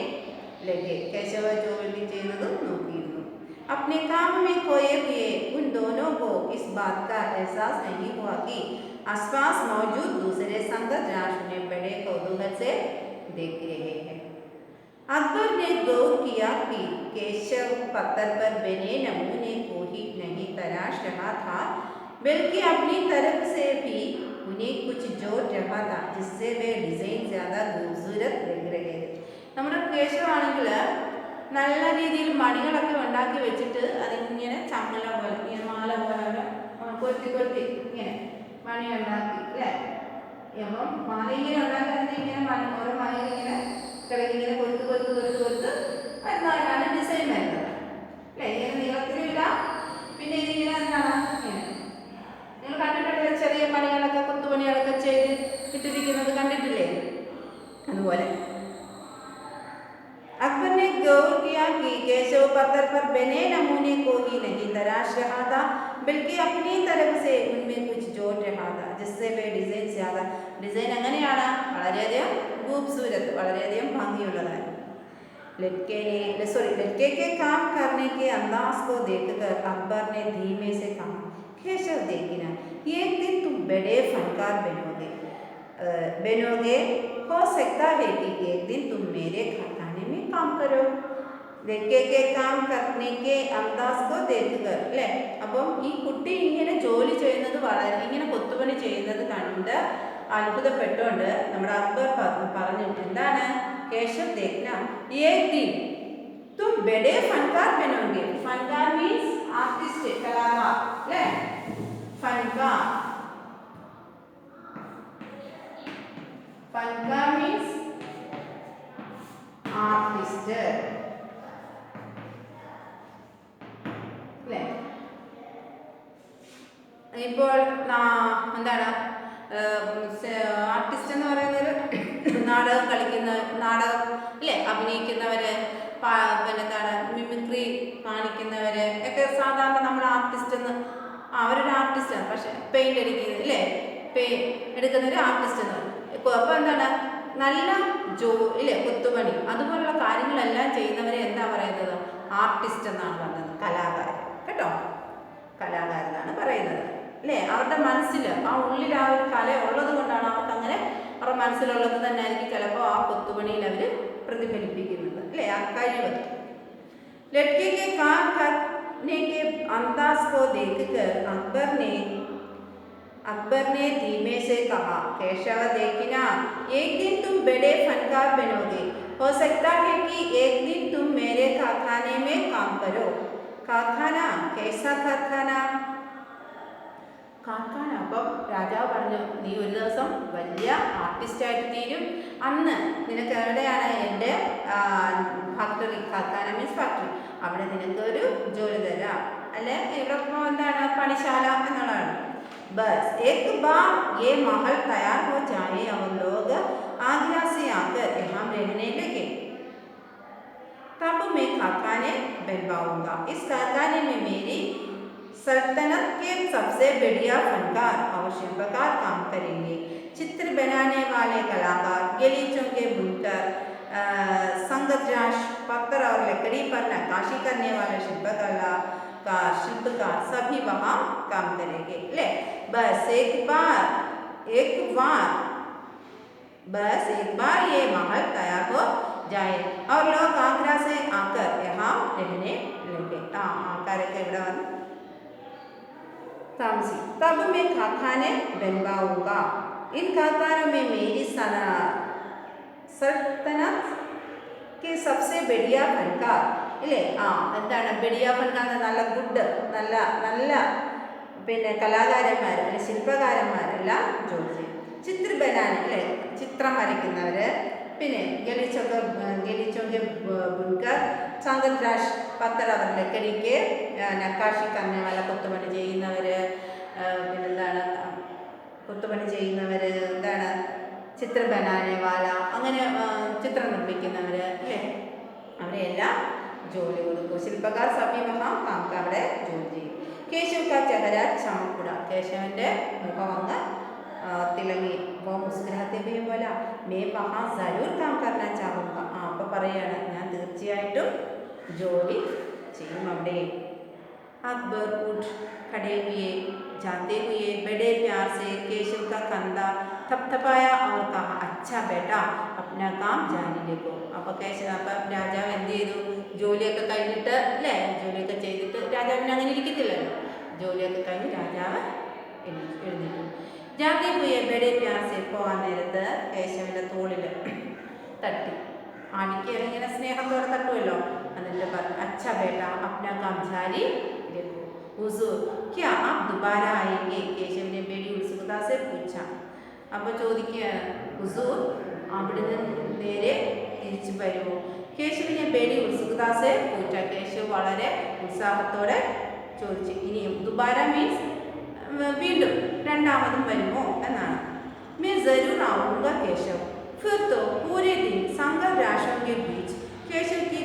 लगे. केशव ജോലി ചെയ്യുന്നത് നോക്കിയിരുന്നു. अपने काम में खोए हुए उन दोनों को इस बात का एहसास नहीं हुआ कि आसपास मौजूद दूसरे संगत राष्ट्र ने बड़े कौतूहल से देख रहे हैं. अकबर ने गौर किया कि केशव पत्थर पर बने नमूने को ही नहीं तराश रहा था, बल्कि अपनी तरफ से भी उन्हें कुछ जोड़ रहा था, जिससे वे डिजाइन ज्यादा खूबसूरत लग रहे थे. നമ്മുടെ കേശവാണെങ്കിൽ നല്ല രീതിയിൽ മണികളൊക്കെ ഉണ്ടാക്കി വെച്ചിട്ട് അതിങ്ങനെ ചങ്ങല പോലെ ഇങ്ങനെ മാല പോലെ കൊത്തി ഇങ്ങനെ മണി ഉണ്ടാക്കി അല്ലേ. അപ്പം മാല ഇങ്ങനെ ഉണ്ടാക്കി അതിന് ഇങ്ങനെ ഓരോ മണികൾ ഇങ്ങനെ കിടക്കിങ്ങനെ കൊത്ത് എന്നാലാണ് ഡിസൈൻ വരുന്നത് അല്ലേ. ഇങ്ങനെ നീളത്തിലില്ല, പിന്നെ ഇതിങ്ങനെ എന്താണ് ഇങ്ങനെ നിങ്ങൾ കണ്ടിട്ടില്ലേ ചെറിയ പണികളൊക്കെ കൊത്തുപണികളൊക്കെ ചെയ്ത് ഇട്ടിരിക്കുന്നത് കണ്ടിട്ടില്ലേ, അതുപോലെ. अकबर ने गौर किया कि केशव पत्थर पर बने नमूने को ही नहीं तराश रहा था, बल्कि अपनी तरफ से उनमें कुछ जोड़ रहा था, जिससे वे डिजाइन ज्यादा डिजाइन അങ്ങനെയാണ് വളരെയധികം खूबसूरत വളരെയധികം ഭംഗിയുള്ളതാണ്. लड़के के काम करने के अंदाज को देखकर अकबर ने धीमे से कहा केशव देखना एक दिन तुम बड़े फनकार बनोगे, हो सकता है कि एक दिन तुम मेरे खाने में काम करो. लड़के के काम करने के अंदाज को देखकर അല്ലേ. അപ്പം ഈ കുട്ടി ഇങ്ങനെ ജോലി ചെയ്യുന്നത് വളരെ ഇങ്ങനെ കൊത്തുപണി ചെയ്യുന്നത് കണ്ട് അത്ഭുതപ്പെട്ടുകൊണ്ട് നമ്മുടെ അക്ബർ പറഞ്ഞു എന്താണ് കേശവ് देखना एक दिन तुम बड़े फनकार बनोगे. फनकार मीन्स आर्टिस्ट कलाकार അല്ലേ. फनकार means artist അല്ലേ. ഇപ്പോൾ എന്താണ് ആർട്ടിസ്റ്റ് എന്ന് പറയുന്നത് നാടകം കളിക്കുന്ന നാടകം അല്ലേ അഭിനയിക്കുന്നവര് പിന്നെന്താണ് മിമിക്രി കാണിക്കുന്നവര് ഒക്കെ സാധാരണ നമ്മൾ ആർട്ടിസ്റ്റ് എന്ന് അവരൊരു ആർട്ടിസ്റ്റാണ്. പക്ഷെ പെയിന്റ് അടിക്കുന്നത് അല്ലേ എടുക്കുന്നൊരു ആർട്ടിസ്റ്റ് എന്ന് പറയും. അപ്പോൾ എന്താണ് നല്ല ഇല്ലേ കൊത്തുപണി അതുപോലുള്ള കാര്യങ്ങളെല്ലാം ചെയ്യുന്നവരെ എന്താ പറയുന്നത് ആർട്ടിസ്റ്റ് എന്നാണ് പറയുന്നത്. കലാകാരൻ കേട്ടോ, കലാകാരനാണ് പറയുന്നത് അല്ലേ. അവരുടെ മനസ്സിൽ ഉള്ളിൽ ആ ഒരു കല ഉള്ളത് കൊണ്ടാണ് അവർക്ക് അങ്ങനെ അവരുടെ മനസ്സിലുള്ളത് തന്നെ ആയിരിക്കും ചിലപ്പോൾ ആ കൊത്തുപണിയിൽ അവർ പ്രതിഫലിപ്പിക്കുന്നത് അല്ലേ, ആ കഴിവ്. लड़के के काम करने के अंदाज को देखकर अकबर ने धीमे से कहा केशव देखना एक दिन तुम बड़े फनकार बनोगे, हो सकता है कि एक दिन तुम मेरे खाने में काम करो. कारखाना कैसा कारखाना? कारखाന. അപ്പം രാജാവ് പറഞ്ഞു, നീ ഒരു ദിവസം വലിയ ആർട്ടിസ്റ്റായിട്ട് തീരും. അന്ന് നിനക്ക് എവിടെയാണ് എൻ്റെ ഫാക്ടറി, कारखाന മീൻസ് ഫാക്ടറി, അവിടെ നിനക്ക് ഒരു ജോലി തരാം. അല്ലെ ഇവിടെ എന്താണ് പണിശാല എന്നുള്ളതാണ്. ബസ് एक बार ये महल तैयार हो जाए और लोग आगरा से आकर यहाँ रहने लगे तब मैं कारखाने बनवाऊंगा. इस कारखाने में मेरी सल्तनत के सबसे बढ़िया फनकार और शिल्पकार काम करेंगे. चित्र बनाने वाले कलाकार, गलीचों के बुनकर, संगतराश, पत्थर और लकड़ी पर नक्काशी करने वाले शिल्पकार सभी वहाँ काम करेंगे. ले बस एक बार बस एक बार ये महल तैयार हो जाए और लोग आगरा से आकर यहाँ रहने लगे. ആൾക്കാരൊക്കെ ഇവിടെ വന്ന് तामसी. तब मैं कारखाने बनवाऊंगा. इन कारखानों में मेरी सल्तनत के सबसे बढ़िया फनकार ഇല്ലേ എന്താണ് ബെഡിയ ഫൻകാർ, നല്ല ഗുഡ് നല്ല നല്ല പിന്നെ കലാകാരന്മാർ അല്ലെ ശില്പകാരന്മാരെല്ലാം ജോലി ചെയ്യും. ചിത്ര ബനാൻ അല്ലേ ചിത്രം വരയ്ക്കുന്നവർ, പിന്നെ ഗലിച്ചൊക്കെ ബുൻകർ, സംഗത്രാഷ് പത്തർ അവർ ലക്കടിക്ക് നക്കാഷി കർണവാല കൊത്തുപണി ചെയ്യുന്നവർ, പിന്നെന്താണ് കൊത്തുപണി ചെയ്യുന്നവർ, എന്താണ് ചിത്ര ബനാനവാല അങ്ങനെ ചിത്രം നിർമ്മിക്കുന്നവർ അല്ലേ അവരെല്ലാം ജോലി കൊടുക്കും. ശില്പക്കാർ സഭി മഹാ കാമക്ക് അവിടെ ജോലി ചെയ്യും. കേശവ് കാ ചഹര ചമക്കുട, കേശവൻ്റെ മുഖം അങ്ങ് തിളങ്ങി. അപ്പോൾ മുസ്കുരാത്തെ भी बोला मैं वहाँ ज़रूर काम करना चाहूँगा. അപ്പോൾ പറയാണ് ഞാൻ തീർച്ചയായിട്ടും ജോലി ചെയ്യും അവിടെ. अकबर उठ खड़े हुए जाते हुए बड़े प्यार से केशव का कंधा थपथपाया और कहा अच्छा बेटा अपना काम जारी रखो. അപ്പോൾ രാജാവ് എന്ത് ചെയ്തു? ജോലിയൊക്കെ കഴിഞ്ഞിട്ട് അല്ലേ ജോലിയൊക്കെ ചെയ്തിട്ട് രാജാവിന് അങ്ങനെ ഇരിക്കത്തില്ലല്ലോ. ജോലിയൊക്കെ കഴിഞ്ഞ് രാജാവ് എഴുന്നേറ്റു. ജാതി പോയ ബെഡേ പ്യാസെ പോകാൻ നേരത്ത് കേശവൻ്റെ തോളിൽ തട്ടി. ആടിക്ക് ഇങ്ങനെ സ്നേഹത്തോടെ തട്ടുമല്ലോ, എന്നിട്ട് പറഞ്ഞു അച്ഛാ ബേട്ട അപ്നാ കാം ജാരി രഖോ. हुजूर क्या आप दोबारा आएंगे? केशव ने बड़ी उत्सुकता से पूछा. അപ്പോൾ ചോദിക്കുകയാണ് ഹുസൂർ അവിടുന്ന് നേരെ തിരിച്ചു വരുമോ? കേശവിനെ ബേഡി ഉത്സുകതാസെ പൂച്ച. കേശവ് വളരെ ഉത്സാഹത്തോടെ ചോദിച്ചു. ഇനിയും ദുബാര മീൻസ് വീണ്ടും രണ്ടാമതും വരുമോ എന്നാണ്. मैं जरूर आऊँगा केशव. फिर तो पूरे दिन संकर राशों के बीच केशव की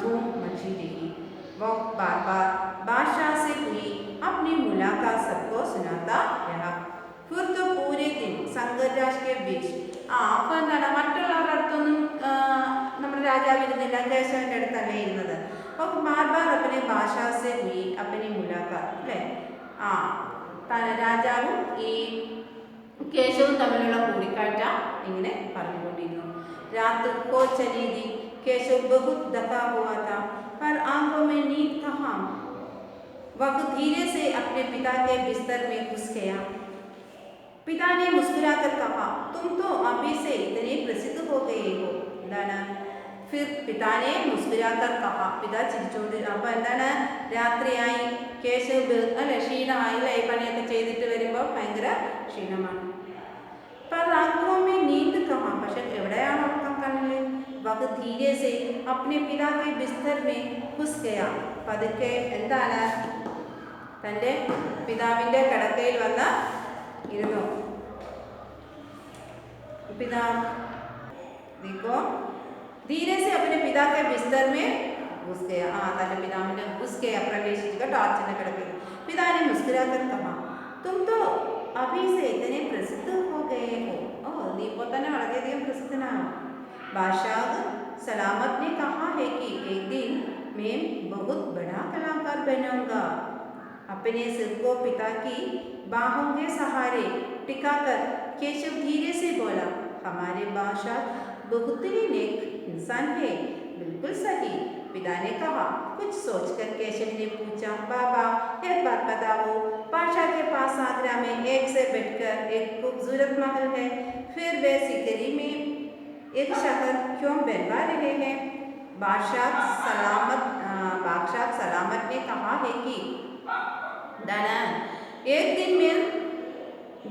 धूम मची रही. वो बार बार बादशाह से हुई अपनी मुलाकात सबको सुनाता रहा. फिर तो पूरे दिन संकर राश के बीच അപ്പോൾ എന്താണ് മറ്റുള്ളവരുടെ അടുത്തൊന്നും നമ്മുടെ രാജാവ് ഇരുന്നില്ല, കേശവൻ്റെ അടുത്തല്ലേ ഇരുന്നത്. അപ്പോൾ ബാർ ബാർ അപ്പനെ ബാദശാഹ് ഹുയി അപ്പനെ മുലാഖാത്ത് അല്ലേ രാജാവും ഈ കേശവും തമ്മിലുള്ള കൂടിക്കാഴ്ച ഇങ്ങനെ പറഞ്ഞുകൊണ്ടിരുന്നു. രാത്രി കോ ചലി ദി കേശവ് बहुत दफा हुआ था पर आंखों में नींद कहाँ. वह धीरे से अपने पिता के बिस्तर में घुस गया. पिता ने मुस्कुराकर कहा तुम तो अभी से इतने प्रसिद्ध हो गए हो. എന്താണ് फिर पिता ने मुस्कुराकर कहा. पिता ചിരിച്ചുകൊണ്ട് അപ്പോൾ എന്താണ് രാത്രിയായി കേശവ് അല്ലെ ക്ഷീണമായി അല്ലേ പണിയൊക്കെ ചെയ്തിട്ട് വരുമ്പോൾ ഭയങ്കര ക്ഷീണമാണ്. पर आंखों में नींद कहाँ. പക്ഷെ എവിടെയാണ് ഉറക്കം കണ്ണിൽ. वह धीरे से अपने पिता के बिस्तर में घुस गया. പതുക്കെ എന്താണ് തൻ്റെ പിതാവിൻ്റെ കിടക്കയിൽ വന്ന് ഇരുന്നു. पिता देखो धीरे से अपने पिता के बिस्तर में घुस गया. तने पिता में घुस गया प्रवेशिच टॉर्च ने किടക്കയിൽ. पिता ने मुस्कुराकर कहा तुम तो अभी से इतने प्रसिद्ध हो गए हो. നീ ഇപ്പോൾ തന്നെ വളരെയധികം പ്രസിദ്ധനാണ്. बादशाह सलामत ने कहा है कि एक दिन मैं बहुत बड़ा कलाकार बनूंगा. अपने सिर को पिता की बाहों के सहारे टिकाकर केशव धीरे से बोला हमारे बादशाह बहुत ही नेक इंसान है. बिल्कुल सही. पिता ने कहा. कुछ सोचकर केशव ने पूछा बाबा एक बात बताओ, बादशाह के पास आगरा में एक से बैठकर एक खूबसूरत महल है, फिर वे सिकरी में एक शहर क्यों बनवा रहे हैं? बादशाह बादशाह सलामत ने कहा है कि എന്താണ് एक दिन मैं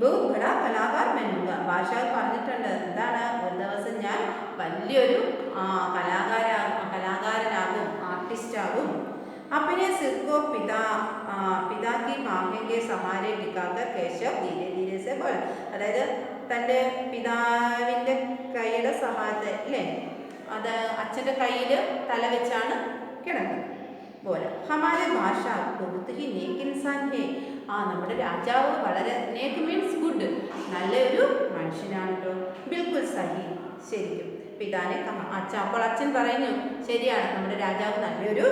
बहुत बड़ा कलाकार बनूंगा. ബാദ്ഷാ പറഞ്ഞിട്ടുണ്ട് എന്താണ് ഒരു ദിവസം ഞാൻ വലിയൊരു കലാകാരനാകും, ആർട്ടിസ്റ്റാകും. अपने सिर को पिता की बाहों के सहारे टिकाकर केशव धीरे धीरे से बोला. അതായത് തൻ്റെ പിതാവിൻ്റെ കൈയുടെ സഹായത്തെ അല്ലേ, അത് അച്ഛൻ്റെ കയ്യിൽ തല വെച്ചാണ് കിടക്കുന്നത് പോലെ. ഹമാരെ ഭാഷ ബഹുത് ഹി നേക്ക് ഇൻസാൻ ഹേ. നമ്മുടെ രാജാവ് വളരെ നേക്ക് മീൻസ് ഗുഡ്, നല്ലൊരു മനുഷ്യനാണ് കേട്ടോ. ബിൽക്കുൽ സഹി, ശരിക്കും. പിതാനെ അപ്പോൾ അച്ഛൻ പറയുന്നു ശരിയാണ്, നമ്മുടെ രാജാവ് നല്ലൊരു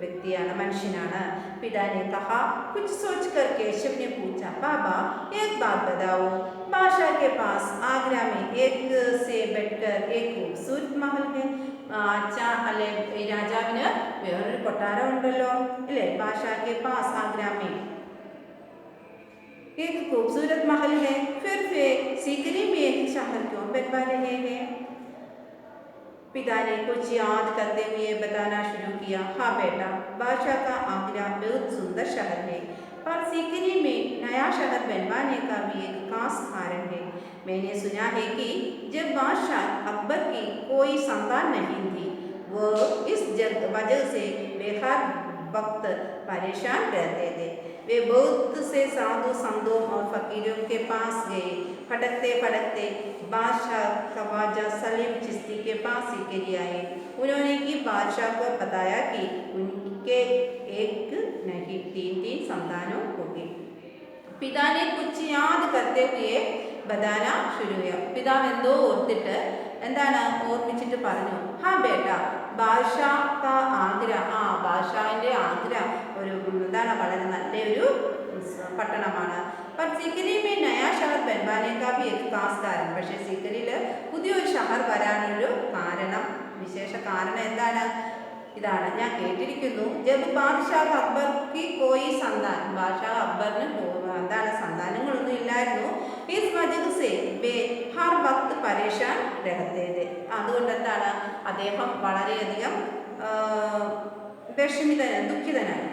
വ്യക്തിയാണ്, മനുഷ്യനാണ്. പിതാനെ കഹാ കുछ सोचकर केशव ने पूछा बाबा एक बात बताओ, बादशाह के पास आगरा में एक से बैठकर एक खूबसूरत महल है. അച്ഛാ അല്ലെ, ഈ രാജാവിന് വേറൊരു കൊട്ടാരം ഉണ്ടല്ലോ അല്ലേ. ബാദ്ഷാ के पास आगरा में एक खूबसूरत महल है, फिर सीकरी में एक शहर क्यों बनवा रहे हैं. पिता ने कुछ याद करते हुए बताना शुरू किया. हाँ बेटा, बादशाह का आगरा बहुत सुंदर शहर है, पर सीकरी में नया शहर बनवाने का भी एक खास कारण है. मैंने सुना है कि जब बादशाह अकबर की कोई संतान नहीं थी, वो इस वजह से बेकार वक्त परेशान रहते थे. वे बहुत से साधु संतों और फकीरों के पास गए. फटकते फटकते बादशाह ख्वाजा सलीम चिश्ती के पास सीकरी आए. उन्होंने कि बादशाह को बताया कि उनके एक नहीं 3 संतानों होंगे. पिता ने कुछ याद करते हुए बताना शुरू किया. പിതാവ് എന്തോ ഓർത്തിട്ട് എന്താണ് ഓർമ്മിച്ചിട്ട് പറഞ്ഞു. ഹാ ബേട്ട, ബാദ്ഷാ കാ ആഗ്ര. ബാദ്ഷാവിൻ്റെ ആഗ്ര ഒരു എന്താണ് വളരെ നല്ലൊരു പട്ടണമാണ്. पर सीकरी में नया शहर बनवाने का भी एक खास कारण. പക്ഷേ सीकरिയിൽ പുതിയൊരു ഷഹർ വരാനൊരു കാരണം, വിശേഷ കാരണം എന്താണ്? ഇതാണ്, ഞാൻ കേട്ടിരിക്കുന്നു. ജബ് ബാദ്ഷാഹ് അക്ബർക്ക് കോയി സന്താൻ, ബാദ്ഷാഹ് അക്ബറിന് എന്താണ് സന്താനങ്ങളൊന്നും ഇല്ലായിരുന്നു. ഇസ് വജഹ് സേ ബേ ഹർ വക്ത് പരേഷാൻ രഹത്തെ थे. അതുകൊണ്ട് എന്താണ് അദ്ദേഹം വളരെയധികം ദുഃഖിതനായി.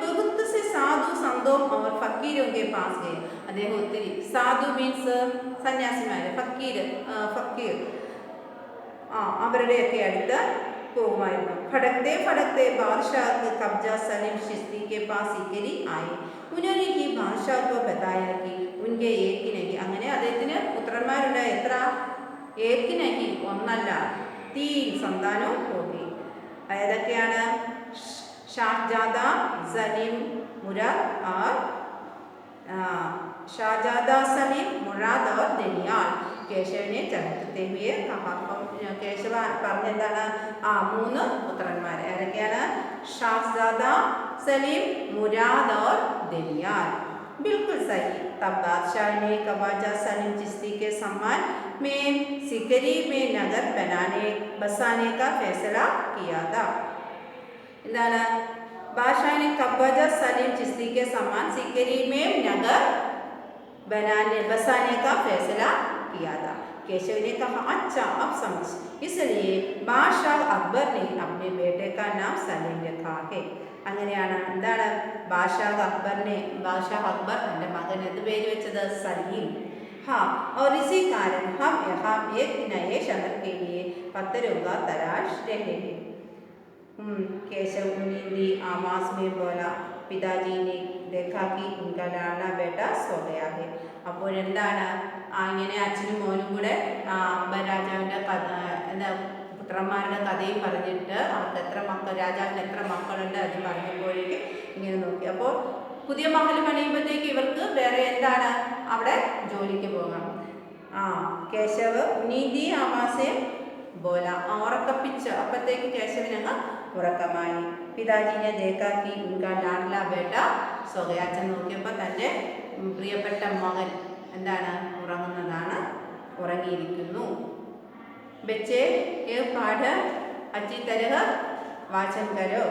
बहुत से साधु संतों और फकीरों के पास गए. അദ്ദേഹം ഒത്തിരി സാധു മീൻസ് സന്യാസിമാര്, ഫക്കീർ അവരുടെയൊക്കെ അടുത്ത് പോകുമായിരുന്നു. फटकते फटकते बादशाह कब्जा सलीम चिश्ती के पास सीकरी आए. उन्होंने की बादशाह को बताया कि उनके एक नहीं, അങ്ങനെ അദ്ദേഹത്തിന് പുത്രന്മാരുണ്ട്. എത്ര? एक नहीं, ഒന്നല്ല, 3 സന്താനവും പോയി. ഏതൊക്കെയാണ്? शाहजादा सलीम मुराद और शाहजादा सलीम मुराद और दनियाल. കേശവനെ ചരിത്രത്തെ हुए कहा. കേശവ പറഞ്ഞെന്താണ്? 3 പുത്രന്മാർ. ഏതൊക്കെയാണ്? ഷാഹ്സാദ, സലീം, മുരാദ് और दनियाल. बिल्कुल सही. तब बादशाह ने ख्वाजा सलीम चिश्ती के सम्मान में सीकरी में नगर बसाने का फैसला किया था. എന്താണ്? बादशाह ने ख्वाजा सलीम चिश्ती के सम्मान सीकरी में नगर बसाने का फैसला किया था. केशव ने कहा अच्छा अब समझ, इसलिए बादशाह अकबर ने अपने बेटे का नाम सलीम रखा है. അങ്ങനെയാണ് എന്താണ് ബാദ്ഷാഹ് അക്ബർ തൻ്റെ മകൻ എന്ത് പേര് വെച്ചത്? സലീം. हाँ, और इसी कारण हम यहाँ एक नए शहर के लिए पत्थरों का तलाश रहे हैं. केशव नींदी आवाज में बोला. पिताजी ने देखा कि उनका लाडला बेटा सो गया है. അപ്പോഴെന്താണ് ഇങ്ങനെ അച്ഛനും മോനും കൂടെ രാജാവിൻ്റെ കഥ, എന്താ പുത്രന്മാരുടെ കഥയും പറഞ്ഞിട്ട് അവർക്ക് രാജാവിന് എത്ര മക്കളുണ്ട് അത് പറഞ്ഞപ്പോഴേക്ക് ഇങ്ങനെ നോക്കി. അപ്പോൾ പുതിയ മഹൽ പണിയുമ്പോഴത്തേക്ക് ഇവർക്ക് വേറെ എന്താണ് അവിടെ ജോലിക്ക് പോകാം. കേശവ് നീതി ആവാസയും ബോല ഉറക്കപ്പിച്ച്. അപ്പോഴത്തേക്ക് കേശവനങ്ങ് ഉറക്കമായി. പിതാജിനെ ദേക്കാക്കി ഉൻകാ ലാഡ്ല ബേട്ട സോഗയ. അച്ഛൻ നോക്കിയപ്പോൾ തൻ്റെ പ്രിയപ്പെട്ട മകൻ എന്താണ് ഉറങ്ങിയിരിക്കുന്നു. ബच्चे ये पाठ अच्छी तरह वाचन करो.